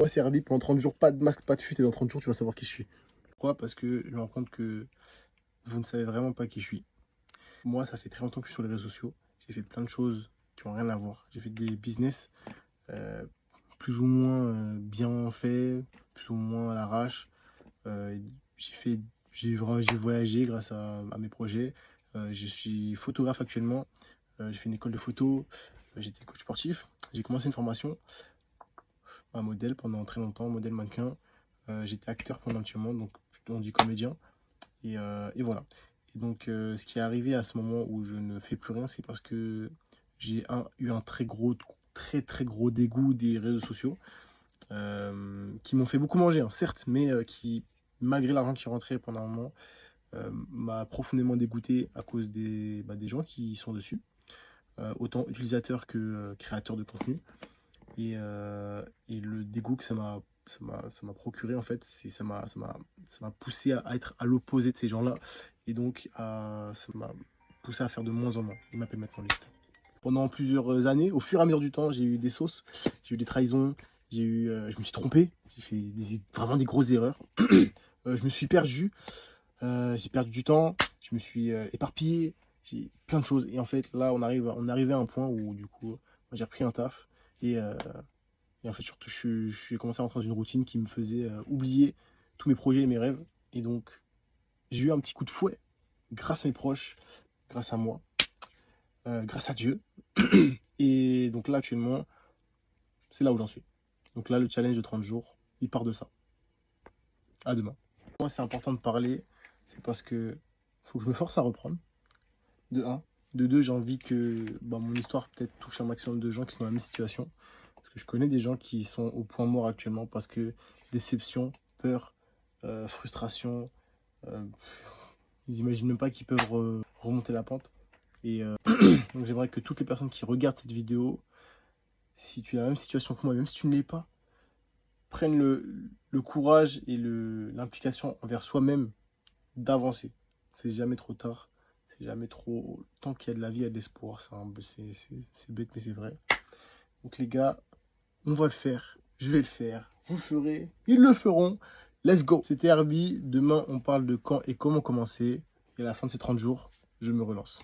Moi, c'est Herbie, pendant 30 jours, pas de masque, pas de fuite, et dans 30 jours, tu vas savoir qui je suis. Pourquoi? Parce que je me rends compte que vous ne savez vraiment pas qui je suis. Moi, ça fait très longtemps que je suis sur les réseaux sociaux. J'ai fait plein de choses qui n'ont rien à voir. J'ai fait des business euh, plus ou moins bien faits, plus ou moins à l'arrache. Euh, j'ai fait, j'ai voyagé grâce à mes projets. Je suis photographe actuellement. J'ai fait une école de photo. J'étais coach sportif. J'ai commencé une formation à modèle pendant très longtemps, modèle mannequin. J'étais acteur pendant un petit moment, donc on dit comédien. Et voilà. Et donc, ce qui est arrivé à ce moment où je ne fais plus rien, c'est parce que j'ai eu un très gros dégoût des réseaux sociaux qui m'ont fait beaucoup manger, hein, certes, mais qui, malgré l'argent qui rentrait pendant un moment, m'a profondément dégoûté à cause des gens qui sont dessus, autant utilisateurs que créateurs de contenu. Et le dégoût que ça m'a procuré, en fait, ça m'a poussé à être à l'opposé de ces gens-là. Et donc, ça m'a poussé à faire de moins en moins. Ils m'appellent maintenant Lift. Pendant plusieurs années, au fur et à mesure du temps, j'ai eu des sauces, j'ai eu des trahisons, je me suis trompé, j'ai fait vraiment des grosses erreurs. Je me suis perdu, j'ai perdu du temps, je me suis éparpillé, j'ai plein de choses. Et en fait, là, on est arrivé à un point où, du coup, moi, j'ai repris un taf. Et, euh, et en fait, surtout, j'ai commencé à rentrer dans une routine qui me faisait oublier tous mes projets et mes rêves. Et donc, j'ai eu un petit coup de fouet grâce à mes proches, grâce à moi, grâce à Dieu. Et donc là, actuellement, c'est là où j'en suis. Donc là, le challenge de 30 jours, il part de ça. À demain. Moi, c'est important de parler, c'est parce que faut que je me force à reprendre, de un. De deux, j'ai envie que mon histoire peut-être touche un maximum de gens qui sont dans la même situation. Parce que je connais des gens qui sont au point mort actuellement parce que déception, peur, frustration, euh, ils imaginent même pas qu'ils peuvent remonter la pente. Et donc j'aimerais que toutes les personnes qui regardent cette vidéo, si tu es dans la même situation que moi, même si tu ne l'es pas, prennent le courage et l'implication envers soi-même d'avancer. C'est jamais trop tard. C'est jamais trop. Tant qu'il y a de la vie, il y a de l'espoir. C'est bête, mais c'est vrai. Donc les gars, on va le faire. Je vais le faire. Vous le ferez. Ils le feront. Let's go. C'était Herbie. Demain, on parle de quand et comment commencer. Et à la fin de ces 30 jours, je me relance.